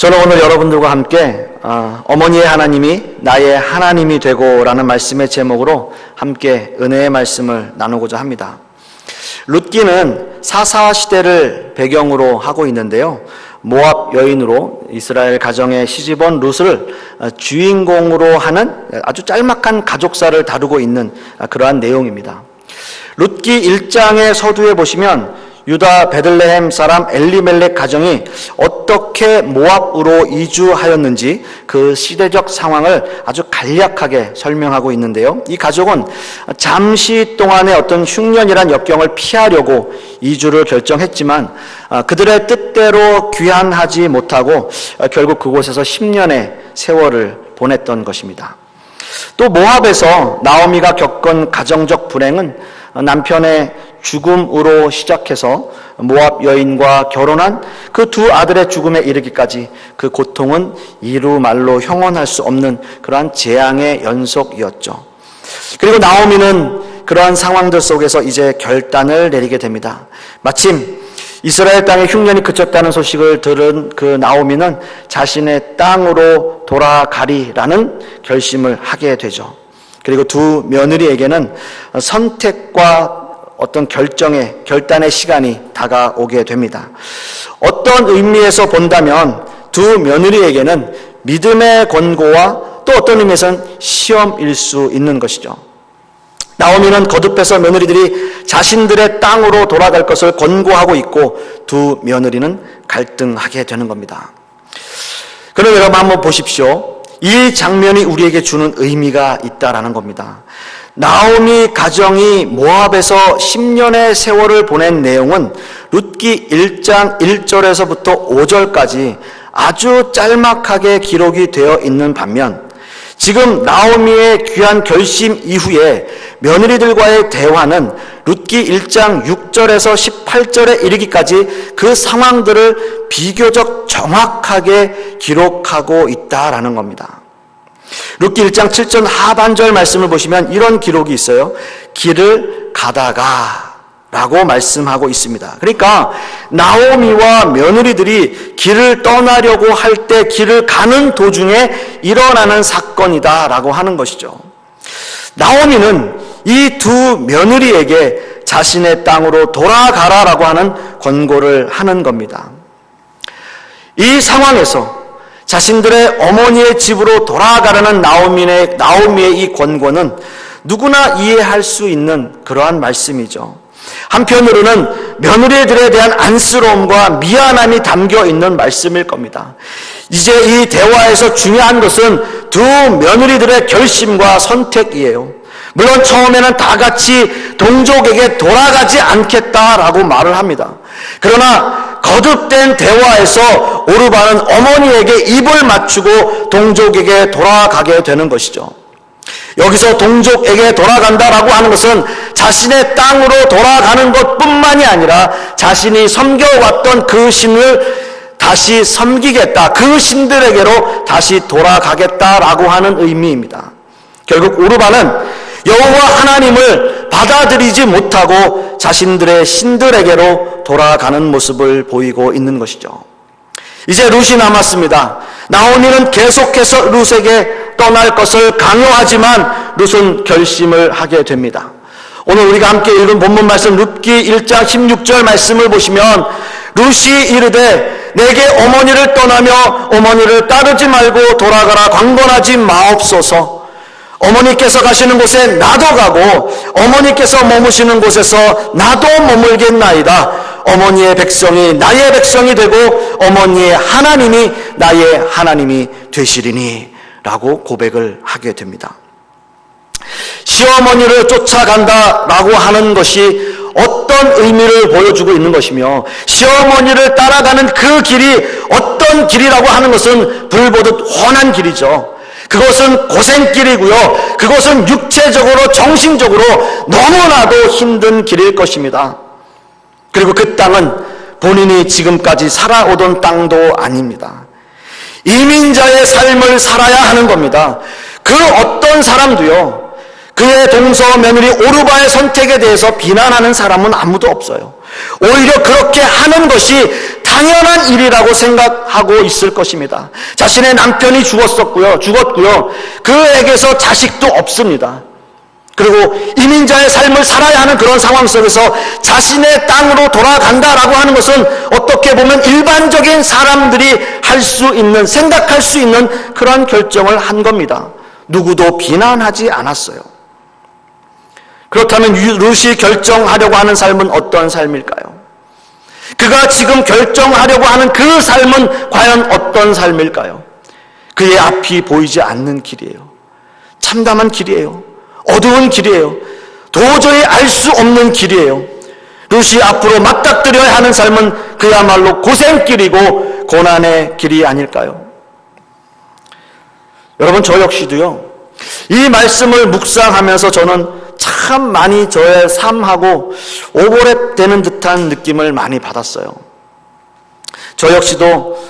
저는 오늘 여러분들과 함께 어머니의 하나님이 나의 하나님이 되고 라는 말씀의 제목으로 함께 은혜의 말씀을 나누고자 합니다. 룻기는 사사 시대를 배경으로 하고 있는데요, 모압 여인으로 이스라엘 가정에 시집온 룻을 주인공으로 하는 아주 짤막한 가족사를 다루고 있는 그러한 내용입니다. 룻기 1장의 서두에 보시면 유다 베들레헴 사람 엘리멜렉 가정이 어떻게 모압으로 이주하였는지 그 시대적 상황을 아주 간략하게 설명하고 있는데요, 이 가족은 잠시 동안의 어떤 흉년이란 역경을 피하려고 이주를 결정했지만 그들의 뜻대로 귀환하지 못하고 결국 그곳에서 10년의 세월을 보냈던 것입니다. 또 모압에서 나오미가 겪은 가정적 불행은 남편의 죽음으로 시작해서 모압 여인과 결혼한 그 두 아들의 죽음에 이르기까지 그 고통은 이루 말로 형언할 수 없는 그러한 재앙의 연속이었죠. 그리고 나오미는 그러한 상황들 속에서 이제 결단을 내리게 됩니다. 마침 이스라엘 땅에 흉년이 그쳤다는 소식을 들은 그 나오미는 자신의 땅으로 돌아가리라는 결심을 하게 되죠. 그리고 두 며느리에게는 선택과 어떤 결단의 시간이 다가오게 됩니다. 어떤 의미에서 본다면 두 며느리에게는 믿음의 권고와 또 어떤 의미에서는 시험일 수 있는 것이죠. 나오미는 거듭해서 며느리들이 자신들의 땅으로 돌아갈 것을 권고하고 있고 두 며느리는 갈등하게 되는 겁니다. 그럼 여러분 한번 보십시오. 이 장면이 우리에게 주는 의미가 있다라는 겁니다. 나오미 가정이 모압에서 10년의 세월을 보낸 내용은 룻기 1장 1절에서부터 5절까지 아주 짤막하게 기록이 되어 있는 반면 지금 나오미의 귀한 결심 이후에 며느리들과의 대화는 룻기 1장 6절에서 18절에 이르기까지 그 상황들을 비교적 정확하게 기록하고 있다라는 겁니다. 룻기 1장 7절 하반절 말씀을 보시면 이런 기록이 있어요. 길을 가다가 라고 말씀하고 있습니다. 그러니까 나오미와 며느리들이 길을 떠나려고 할 때 길을 가는 도중에 일어나는 사건이다 라고 하는 것이죠. 나오미는 이 두 며느리에게 자신의 땅으로 돌아가라라고 하는 권고를 하는 겁니다. 이 상황에서 자신들의 어머니의 집으로 돌아가라는 나오미의 이 권고는 누구나 이해할 수 있는 그러한 말씀이죠. 한편으로는 며느리들에 대한 안쓰러움과 미안함이 담겨 있는 말씀일 겁니다. 이제 이 대화에서 중요한 것은 두 며느리들의 결심과 선택이에요. 물론 처음에는 다 같이 동족에게 돌아가지 않겠다라고 말을 합니다. 그러나 거듭된 대화에서 오르바는 어머니에게 입을 맞추고 동족에게 돌아가게 되는 것이죠. 여기서 동족에게 돌아간다라고 하는 것은 자신의 땅으로 돌아가는 것뿐만이 아니라 자신이 섬겨왔던 그 신을 다시 섬기겠다, 그 신들에게로 다시 돌아가겠다라고 하는 의미입니다. 결국 오르바는 여호와 하나님을 받아들이지 못하고 자신들의 신들에게로 돌아가는 모습을 보이고 있는 것이죠. 이제 룻이 남았습니다. 나오미는 계속해서 룻에게 떠날 것을 강요하지만 룻은 결심을 하게 됩니다. 오늘 우리가 함께 읽은 본문 말씀 룻기 1장 16절 말씀을 보시면 룻이 이르되 내게 어머니를 떠나며 어머니를 따르지 말고 돌아가라 강권하지 마옵소서. 어머니께서 가시는 곳에 나도 가고 어머니께서 머무시는 곳에서 나도 머물겠나이다. 어머니의 백성이 나의 백성이 되고 어머니의 하나님이 나의 하나님이 되시리니 라고 고백을 하게 됩니다. 시어머니를 쫓아간다라고 하는 것이 어떤 의미를 보여주고 있는 것이며 시어머니를 따라가는 그 길이 어떤 길이라고 하는 것은 불보듯 훤한 길이죠. 그것은 고생길이고요. 그것은 육체적으로 정신적으로 너무나도 힘든 길일 것입니다. 그리고 그 땅은 본인이 지금까지 살아오던 땅도 아닙니다. 이민자의 삶을 살아야 하는 겁니다. 그 어떤 사람도요, 그의 동서 며느리 오르바의 선택에 대해서 비난하는 사람은 아무도 없어요. 오히려 그렇게 하는 것이 당연한 일이라고 생각하고 있을 것입니다. 자신의 남편이 죽었고요. 그에게서 자식도 없습니다. 그리고 이민자의 삶을 살아야 하는 그런 상황 속에서 자신의 땅으로 돌아간다라고 하는 것은 어떻게 보면 일반적인 사람들이 할 수 있는, 생각할 수 있는 그런 결정을 한 겁니다. 누구도 비난하지 않았어요. 그렇다면 룻이 결정하려고 하는 삶은 어떤 삶일까요? 그가 지금 결정하려고 하는 그 삶은 과연 어떤 삶일까요? 그의 앞이 보이지 않는 길이에요. 참담한 길이에요. 어두운 길이에요. 도저히 알 수 없는 길이에요. 룻이 앞으로 맞닥뜨려야 하는 삶은 그야말로 고생길이고 고난의 길이 아닐까요? 여러분, 저 역시도요, 이 말씀을 묵상하면서 저는 참 많이 저의 삶하고 오버랩되는 듯한 느낌을 많이 받았어요. 저 역시도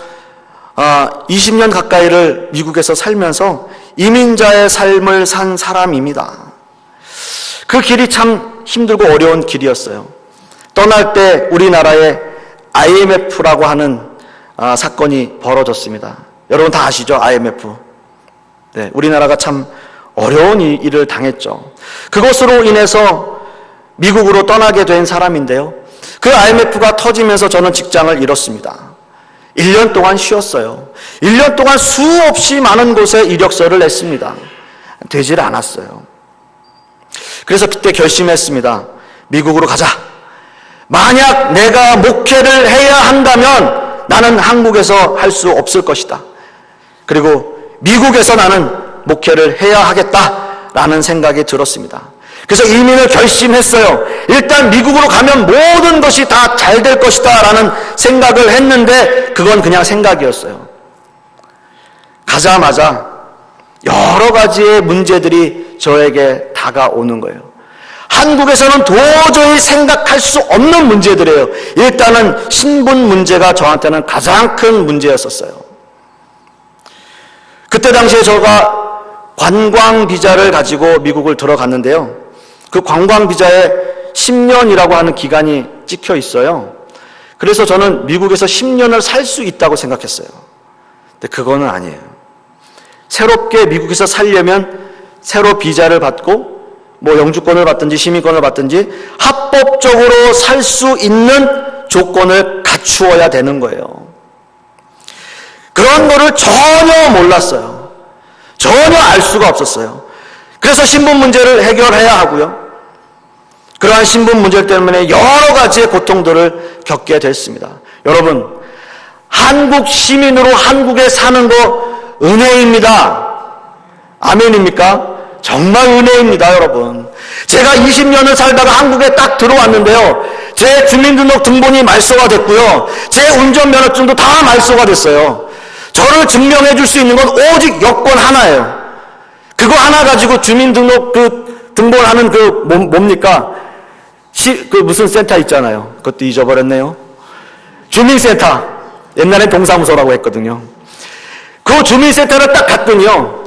20년 가까이를 미국에서 살면서 이민자의 삶을 산 사람입니다. 그 길이 참 힘들고 어려운 길이었어요. 떠날 때 우리나라에 IMF라고 하는 사건이 벌어졌습니다. 여러분 다 아시죠? IMF. 네, 우리나라가 참 어려운 일을 당했죠. 그것으로 인해서 미국으로 떠나게 된 사람인데요. 그 IMF가 터지면서 저는 직장을 잃었습니다. 1년 동안 쉬었어요. 1년 동안 수없이 많은 곳에 이력서를 냈습니다. 되질 않았어요. 그래서 그때 결심했습니다. 미국으로 가자. 만약 내가 목회를 해야 한다면 나는 한국에서 할 수 없을 것이다. 그리고 미국에서 나는 목회를 해야 하겠다라는 생각이 들었습니다. 그래서 이민을 결심했어요. 일단 미국으로 가면 모든 것이 다 잘 될 것이다 라는 생각을 했는데 그건 그냥 생각이었어요. 가자마자 여러 가지의 문제들이 저에게 다가오는 거예요. 한국에서는 도저히 생각할 수 없는 문제들이에요. 일단은 신분 문제가 저한테는 가장 큰 문제였었어요. 그때 당시에 제가 관광 비자를 가지고 미국을 들어갔는데요. 그 관광 비자에 10년이라고 하는 기간이 찍혀 있어요. 그래서 저는 미국에서 10년을 살 수 있다고 생각했어요. 근데 그거는 아니에요. 새롭게 미국에서 살려면 새로 비자를 받고 뭐 영주권을 받든지 시민권을 받든지 합법적으로 살 수 있는 조건을 갖추어야 되는 거예요. 그런 거를 전혀 몰랐어요. 전혀 알 수가 없었어요. 그래서 신분 문제를 해결해야 하고요. 그러한 신분 문제 때문에 여러 가지의 고통들을 겪게 됐습니다. 여러분, 한국 시민으로 한국에 사는 거 은혜입니다. 아멘입니까? 정말 은혜입니다, 여러분. 제가 20년을 살다가 한국에 딱 들어왔는데요. 제 주민등록 등본이 말소가 됐고요. 제 운전면허증도 다 말소가 됐어요. 저를 증명해 줄 수 있는 건 오직 여권 하나예요. 그거 하나 가지고 주민등록 등본하는 뭡니까? 무슨 센터 있잖아요. 그것도 잊어버렸네요. 주민센터. 옛날엔 동사무소라고 했거든요. 그 주민센터를 딱 갔더니요.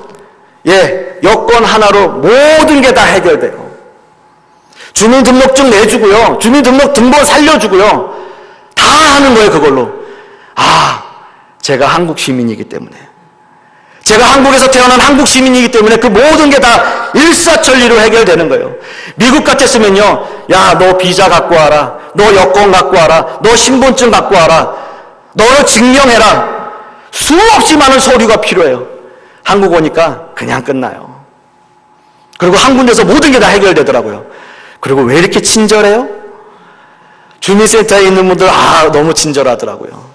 여권 하나로 모든 게 다 해결돼요. 주민등록증 내주고요. 주민등록 등본 살려주고요. 다 하는 거예요, 그걸로. 제가 한국 시민이기 때문에. 제가 한국에서 태어난 한국 시민이기 때문에 그 모든 게 다 일사천리로 해결되는 거예요. 미국 같았으면요. 야, 너 비자 갖고 와라. 너 여권 갖고 와라. 너 신분증 갖고 와라. 너를 증명해라. 수없이 많은 서류가 필요해요. 한국 오니까 그냥 끝나요. 그리고 한 군데서 모든 게 다 해결되더라고요. 그리고 왜 이렇게 친절해요? 주민센터에 있는 분들 너무 친절하더라고요.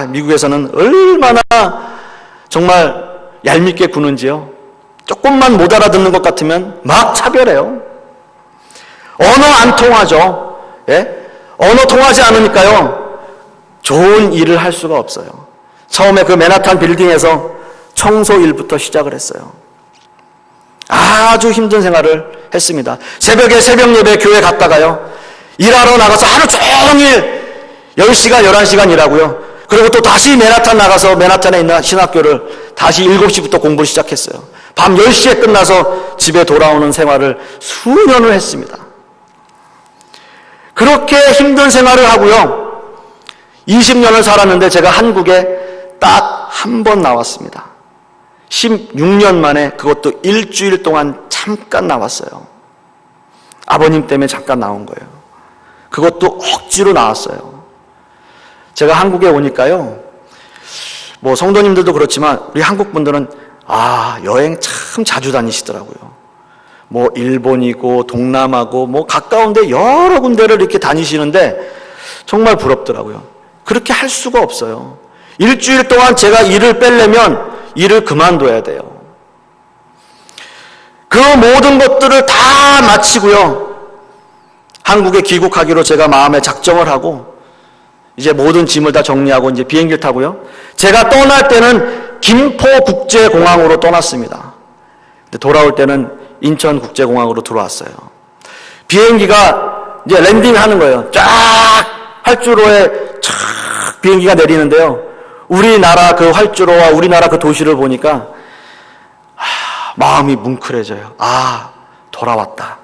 미국에서는 얼마나 정말 얄밉게 구는지요. 조금만 못 알아듣는 것 같으면 막 차별해요. 언어 안 통하죠. 언어 통하지 않으니까요. 좋은 일을 할 수가 없어요. 처음에 그 맨하탄 빌딩에서 청소 일부터 시작을 했어요. 아주 힘든 생활을 했습니다. 새벽에 새벽 예배 교회 갔다가요. 일하러 나가서 하루 종일 10시간, 11시간 일하고요. 그리고 또 다시 맨하탄 나가서 맨하탄에 있는 신학교를 다시 7시부터 공부를 시작했어요. 밤 10시에 끝나서 집에 돌아오는 생활을 수년을 했습니다. 그렇게 힘든 생활을 하고요. 20년을 살았는데 제가 한국에 딱 한 번 나왔습니다. 16년 만에 그것도 일주일 동안 잠깐 나왔어요. 아버님 때문에 잠깐 나온 거예요. 그것도 억지로 나왔어요. 제가 한국에 오니까요. 뭐 성도님들도 그렇지만 우리 한국 분들은 여행 참 자주 다니시더라고요. 뭐 일본이고 동남아고 뭐 가까운데 여러 군데를 이렇게 다니시는데 정말 부럽더라고요. 그렇게 할 수가 없어요. 일주일 동안 제가 일을 빼려면 일을 그만둬야 돼요. 그 모든 것들을 다 마치고요. 한국에 귀국하기로 제가 마음에 작정을 하고 이제 모든 짐을 다 정리하고 이제 비행기를 타고요. 제가 떠날 때는 김포국제공항으로 떠났습니다. 근데 돌아올 때는 인천국제공항으로 들어왔어요. 비행기가 이제 랜딩하는 거예요. 쫙 활주로에 쫙 비행기가 내리는데요. 우리나라 그 활주로와 우리나라 그 도시를 보니까 마음이 뭉클해져요. 돌아왔다.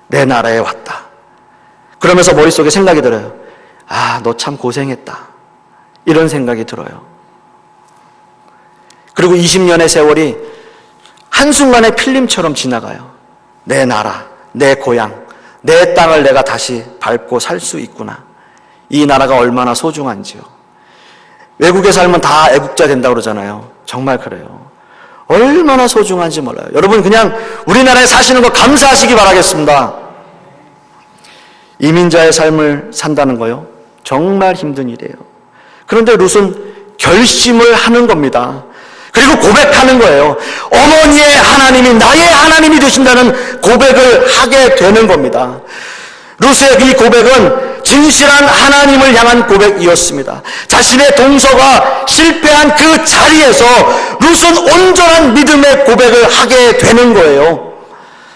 내 나라에 왔다. 그러면서 머릿속에 생각이 들어요. 너 참 고생했다. 이런 생각이 들어요. 그리고 20년의 세월이 한순간에 필름처럼 지나가요. 내 나라, 내 고향, 내 땅을 내가 다시 밟고 살 수 있구나. 이 나라가 얼마나 소중한지요. 외국에 살면 다 애국자 된다고 그러잖아요. 정말 그래요. 얼마나 소중한지 몰라요. 여러분 그냥 우리나라에 사시는 거 감사하시기 바라겠습니다. 이민자의 삶을 산다는 거요. 정말 힘든 일이에요. 그런데 룻은 결심을 하는 겁니다. 그리고 고백하는 거예요. 어머니의 하나님이 나의 하나님이 되신다는 고백을 하게 되는 겁니다. 룻의 이 고백은 진실한 하나님을 향한 고백이었습니다. 자신의 동서가 실패한 그 자리에서 룻은 온전한 믿음의 고백을 하게 되는 거예요.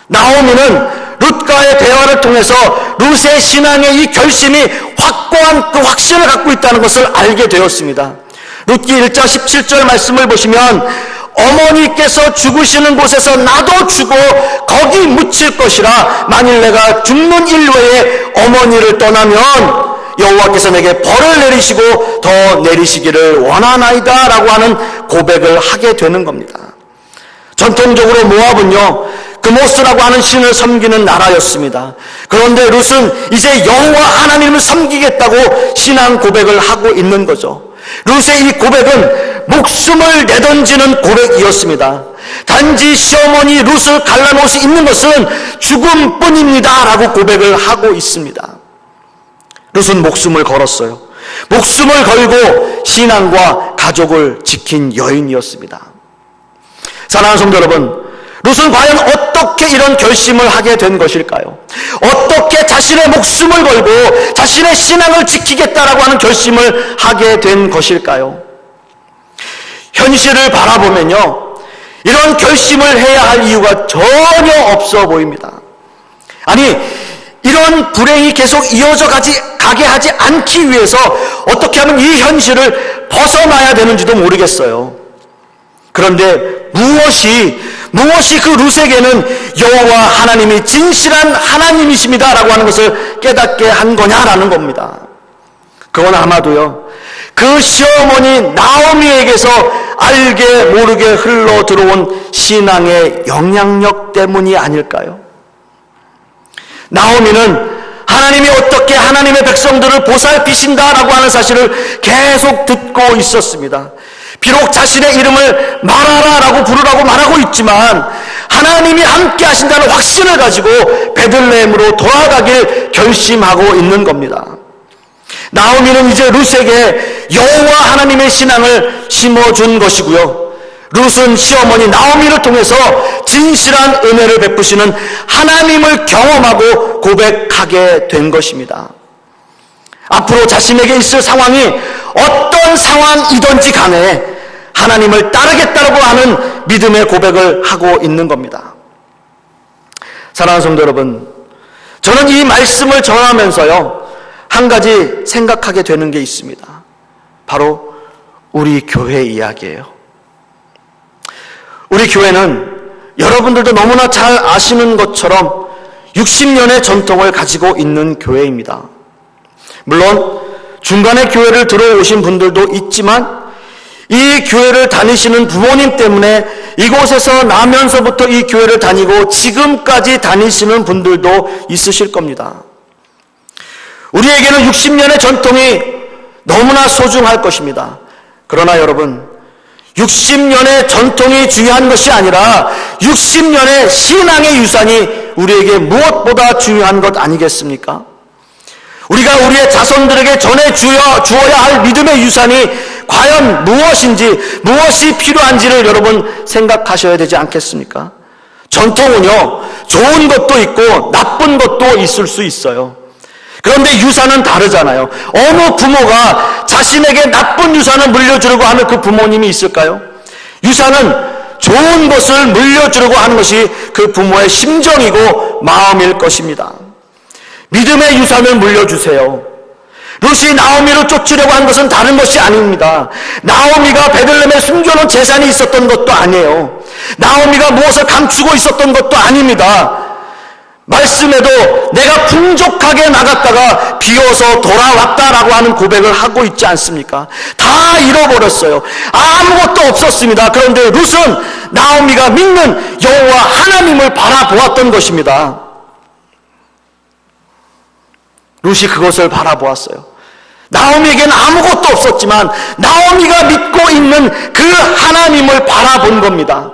나오미는 룻과의 대화를 통해서 룻의 신앙의 이 결심이 확고한 그 확신을 갖고 있다는 것을 알게 되었습니다. 룻기 1장 17절 말씀을 보시면 어머니께서 죽으시는 곳에서 나도 죽어 거기 묻힐 것이라. 만일 내가 죽는 일 외에 어머니를 떠나면 여호와께서 내게 벌을 내리시고 더 내리시기를 원하나이다 라고 하는 고백을 하게 되는 겁니다. 전통적으로 모압은요 그모스라고 하는 신을 섬기는 나라였습니다. 그런데 룻은 이제 여호와 하나님을 섬기겠다고 신앙 고백을 하고 있는 거죠. 룻의 이 고백은 목숨을 내던지는 고백이었습니다. 단지 시어머니 룻을 갈라놓을 수 있는 것은 죽음뿐입니다 라고 고백을 하고 있습니다. 룻은 목숨을 걸었어요. 목숨을 걸고 신앙과 가족을 지킨 여인이었습니다. 사랑하는 성도 여러분, 룻은 과연 어떻게 이런 결심을 하게 된 것일까요? 어떻게 자신의 목숨을 걸고 자신의 신앙을 지키겠다라고 하는 결심을 하게 된 것일까요? 현실을 바라보면요, 이런 결심을 해야 할 이유가 전혀 없어 보입니다. 아니, 이런 불행이 계속 이어져 가게 하지 않기 위해서 어떻게 하면 이 현실을 벗어나야 되는지도 모르겠어요. 그런데 무엇이 그 룻에게는 여호와 하나님이 진실한 하나님이십니다라고 하는 것을 깨닫게 한 거냐라는 겁니다. 그건 아마도요, 그 시어머니 나오미에게서 알게 모르게 흘러 들어온 신앙의 영향력 때문이 아닐까요? 나오미는 하나님이 어떻게 하나님의 백성들을 보살피신다라고 하는 사실을 계속 듣고 있었습니다. 비록 자신의 이름을 마라라라고 부르라고 말하고 있지만 하나님이 함께 하신다는 확신을 가지고 베들레헴으로 돌아가길 결심하고 있는 겁니다. 나오미는 이제 룻에게 여호와 하나님의 신앙을 심어준 것이고요. 룻은 시어머니 나오미를 통해서 진실한 은혜를 베푸시는 하나님을 경험하고 고백하게 된 것입니다. 앞으로 자신에게 있을 상황이 어떤 상황이든지 간에 하나님을 따르겠다고 하는 믿음의 고백을 하고 있는 겁니다. 사랑하는 성도 여러분, 저는 이 말씀을 전하면서요, 한 가지 생각하게 되는 게 있습니다. 바로 우리 교회 이야기예요. 우리 교회는 여러분들도 너무나 잘 아시는 것처럼 60년의 전통을 가지고 있는 교회입니다. 물론 중간에 교회를 들어오신 분들도 있지만 이 교회를 다니시는 부모님 때문에 이곳에서 나면서부터 이 교회를 다니고 지금까지 다니시는 분들도 있으실 겁니다. 우리에게는 60년의 전통이 너무나 소중할 것입니다. 그러나 여러분, 60년의 전통이 중요한 것이 아니라 60년의 신앙의 유산이 우리에게 무엇보다 중요한 것 아니겠습니까? 우리가 우리의 자손들에게 전해주어야 할 믿음의 유산이 과연 무엇인지, 무엇이 필요한지를 여러분 생각하셔야 되지 않겠습니까? 전통은요, 좋은 것도 있고 나쁜 것도 있을 수 있어요. 그런데 유산은 다르잖아요. 어느 부모가 자신에게 나쁜 유산을 물려주려고 하는 그 부모님이 있을까요? 유산은 좋은 것을 물려주려고 하는 것이 그 부모의 심정이고 마음일 것입니다. 믿음의 유산을 물려주세요. 룻이 나오미를 쫓으려고 한 것은 다른 것이 아닙니다. 나오미가 베들레헴에 숨겨놓은 재산이 있었던 것도 아니에요. 나오미가 무엇을 감추고 있었던 것도 아닙니다. 말씀에도 내가 풍족하게 나갔다가 비어서 돌아왔다라고 하는 고백을 하고 있지 않습니까? 다 잃어버렸어요. 아무것도 없었습니다. 그런데 룻은 나오미가 믿는 여호와 하나님을 바라보았던 것입니다. 룻이 그것을 바라보았어요. 나오미에게는 아무것도 없었지만 나오미가 믿고 있는 그 하나님을 바라본 겁니다.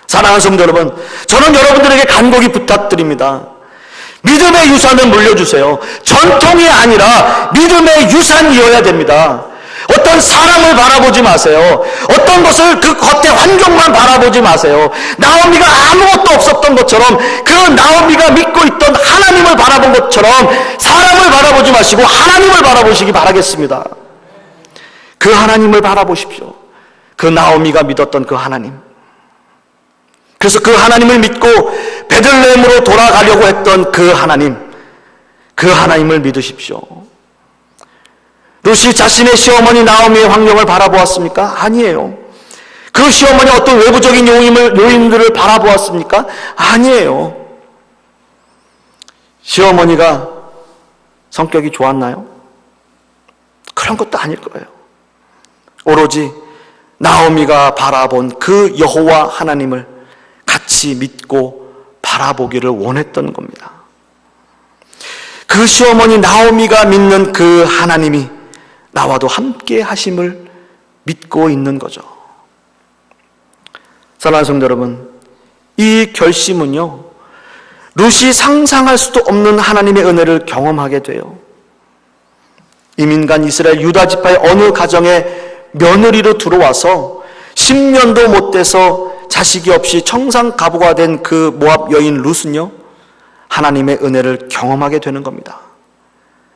사랑하는 성도 여러분, 저는 여러분들에게 간곡히 부탁드립니다. 믿음의 유산을 물려주세요. 전통이 아니라 믿음의 유산이어야 됩니다. 어떤 사람을 바라보지 마세요. 어떤 것을 그 겉의 환경만 바라보지 마세요. 나오미가 아무것도 없었던 것처럼 그 나오미가 믿고 있던 하나님을 바라본 것처럼 사람을 바라보지 마시고 하나님을 바라보시기 바라겠습니다. 그 하나님을 바라보십시오. 그 나오미가 믿었던 그 하나님. 그래서 그 하나님을 믿고 베들레헴으로 돌아가려고 했던 그 하나님을 믿으십시오. 룻이 자신의 시어머니 나오미의 환경을 바라보았습니까? 아니에요. 그 시어머니 어떤 외부적인 요인들을 바라보았습니까? 아니에요. 시어머니가 성격이 좋았나요? 그런 것도 아닐 거예요. 오로지 나오미가 바라본 그 여호와 하나님을 같이 믿고 바라보기를 원했던 겁니다. 그 시어머니 나오미가 믿는 그 하나님이 나와도 함께 하심을 믿고 있는 거죠. 사랑하는 성도 여러분, 이 결심은요, 룻이 상상할 수도 없는 하나님의 은혜를 경험하게 돼요. 이민간 이스라엘 유다 지파의 어느 가정에 며느리로 들어와서 10년도 못 돼서 자식이 없이 청산가부가 된 그 모압 여인 룻은요, 하나님의 은혜를 경험하게 되는 겁니다.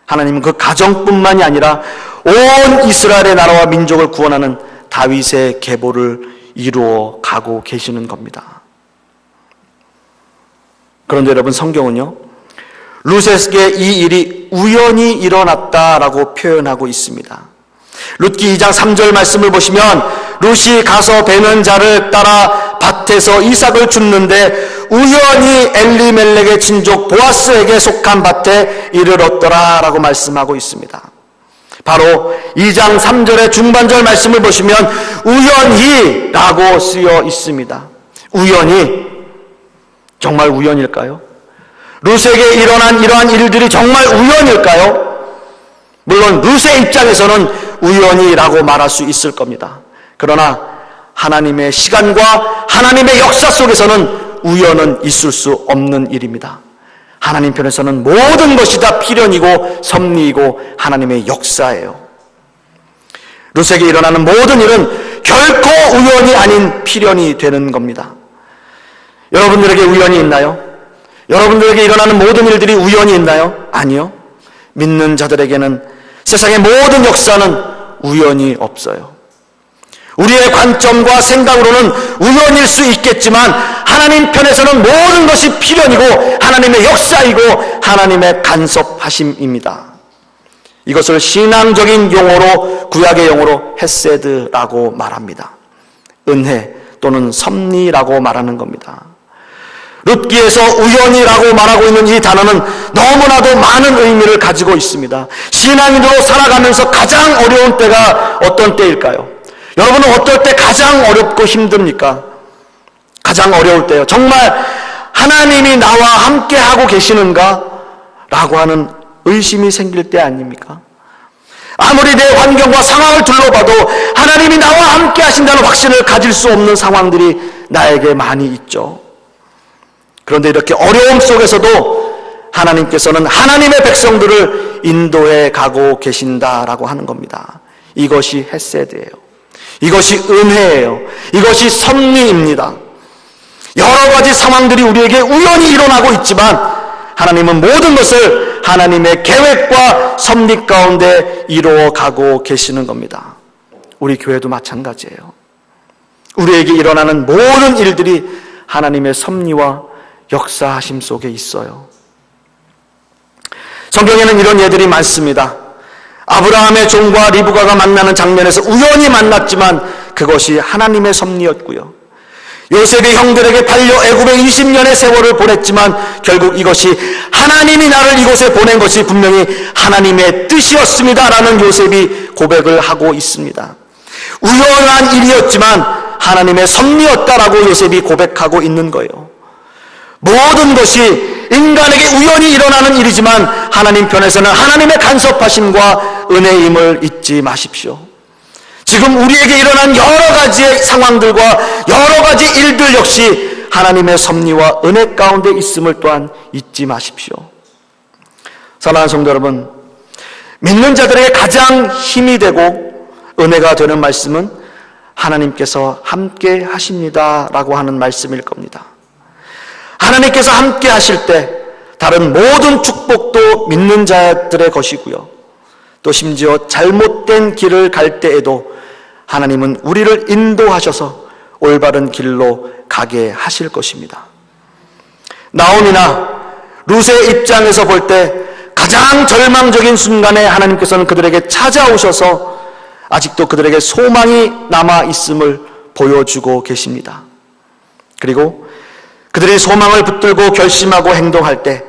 하나님은 그 가정뿐만이 아니라 온 이스라엘의 나라와 민족을 구원하는 다윗의 계보를 이루어 가고 계시는 겁니다. 그런데 여러분, 성경은요, 룻에게 이 일이 우연히 일어났다라고 표현하고 있습니다. 룻기 2장 3절 말씀을 보시면 룻이 가서 베는 자를 따라 밭에서 이삭을 줍는데 우연히 엘리멜렉의 친족 보아스에게 속한 밭에 이르렀더라 라고 말씀하고 있습니다. 바로 2장 3절의 중반절 말씀을 보시면 우연히 라고 쓰여 있습니다. 우연히, 정말 우연일까요? 룻에게 일어난 이러한 일들이 정말 우연일까요? 물론 룻의 입장에서는 우연이라고 말할 수 있을 겁니다. 그러나 하나님의 시간과 하나님의 역사 속에서는 우연은 있을 수 없는 일입니다. 하나님 편에서는 모든 것이 다 필연이고 섭리이고 하나님의 역사예요. 룻에게 일어나는 모든 일은 결코 우연이 아닌 필연이 되는 겁니다. 여러분들에게 우연이 있나요? 여러분들에게 일어나는 모든 일들이 우연이 있나요? 아니요. 믿는 자들에게는 세상의 모든 역사는 우연이 없어요. 우리의 관점과 생각으로는 우연일 수 있겠지만 하나님 편에서는 모든 것이 필연이고 하나님의 역사이고 하나님의 간섭하심입니다. 이것을 신앙적인 용어로, 구약의 용어로 헤세드라고 말합니다. 은혜 또는 섭리라고 말하는 겁니다. 룻기에서 우연이라고 말하고 있는 이 단어는 너무나도 많은 의미를 가지고 있습니다. 신앙인으로 살아가면서 가장 어려운 때가 어떤 때일까요? 여러분은 어떨 때 가장 어렵고 힘듭니까? 가장 어려울 때요. 정말 하나님이 나와 함께하고 계시는가? 라고 하는 의심이 생길 때 아닙니까? 아무리 내 환경과 상황을 둘러봐도 하나님이 나와 함께 하신다는 확신을 가질 수 없는 상황들이 나에게 많이 있죠. 그런데 이렇게 어려움 속에서도 하나님께서는 하나님의 백성들을 인도해 가고 계신다라고 하는 겁니다. 이것이 헤세드예요. 이것이 은혜예요. 이것이 섭리입니다. 여러 가지 상황들이 우리에게 우연히 일어나고 있지만 하나님은 모든 것을 하나님의 계획과 섭리 가운데 이루어가고 계시는 겁니다. 우리 교회도 마찬가지예요. 우리에게 일어나는 모든 일들이 하나님의 섭리와 역사하심 속에 있어요. 성경에는 이런 예들이 많습니다. 아브라함의 종과 리브가가 만나는 장면에서 우연히 만났지만 그것이 하나님의 섭리였고요. 요셉이 형들에게 팔려 애굽에 20년의 세월을 보냈지만 결국 이것이 하나님이 나를 이곳에 보낸 것이 분명히 하나님의 뜻이었습니다라는 요셉이 고백을 하고 있습니다. 우연한 일이었지만 하나님의 섭리였다라고 요셉이 고백하고 있는 거예요. 모든 것이 인간에게 우연히 일어나는 일이지만 하나님 편에서는 하나님의 간섭하심과 은혜임을 잊지 마십시오. 지금 우리에게 일어난 여러 가지의 상황들과 여러 가지 일들 역시 하나님의 섭리와 은혜 가운데 있음을 또한 잊지 마십시오. 사랑하는 성도 여러분, 믿는 자들에게 가장 힘이 되고 은혜가 되는 말씀은 하나님께서 함께 하십니다라고 하는 말씀일 겁니다. 하나님께서 함께 하실 때 다른 모든 축복도 믿는 자들의 것이고요. 또 심지어 잘못된 길을 갈 때에도 하나님은 우리를 인도하셔서 올바른 길로 가게 하실 것입니다. 나오미나 룻의 입장에서 볼 때 가장 절망적인 순간에 하나님께서는 그들에게 찾아오셔서 아직도 그들에게 소망이 남아있음을 보여주고 계십니다. 그리고 그들이 소망을 붙들고 결심하고 행동할 때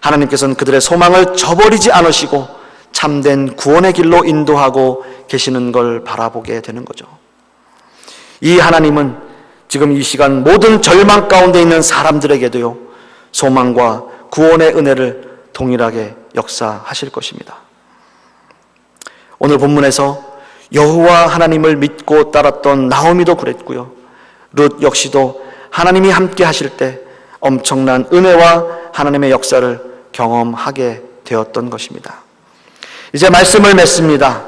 하나님께서는 그들의 소망을 저버리지 않으시고 참된 구원의 길로 인도하고 계시는 걸 바라보게 되는 거죠. 이 하나님은 지금 이 시간 모든 절망 가운데 있는 사람들에게도요, 소망과 구원의 은혜를 동일하게 역사하실 것입니다. 오늘 본문에서 여호와 하나님을 믿고 따랐던 나오미도 그랬고요, 룻 역시도 하나님이 함께 하실 때 엄청난 은혜와 하나님의 역사를 경험하게 되었던 것입니다. 이제 말씀을 맺습니다.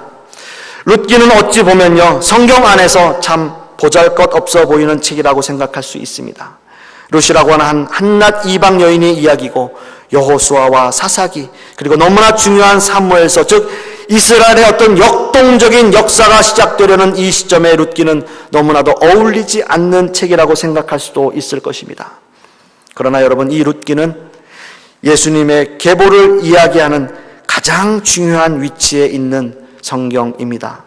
룻기는 어찌 보면요, 성경 안에서 참 보잘것없어 보이는 책이라고 생각할 수 있습니다. 룻이라고 하는 한낱 이방 여인의 이야기고 여호수아와 사사기, 그리고 너무나 중요한 사무엘서, 즉 이스라엘의 어떤 역동적인 역사가 시작되려는 이 시점에 룻기는 너무나도 어울리지 않는 책이라고 생각할 수도 있을 것입니다. 그러나 여러분, 이 룻기는 예수님의 계보를 이야기하는 가장 중요한 위치에 있는 성경입니다.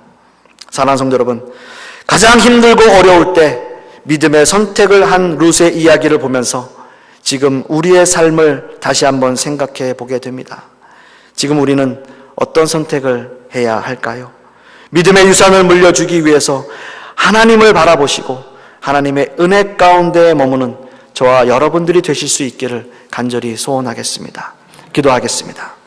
사랑하는 성도 여러분, 가장 힘들고 어려울 때 믿음의 선택을 한 룻의 이야기를 보면서 지금 우리의 삶을 다시 한번 생각해 보게 됩니다. 지금 우리는 어떤 선택을 해야 할까요? 믿음의 유산을 물려주기 위해서 하나님을 바라보시고 하나님의 은혜 가운데 머무는 저와 여러분들이 되실 수 있기를 간절히 소원하겠습니다. 기도하겠습니다.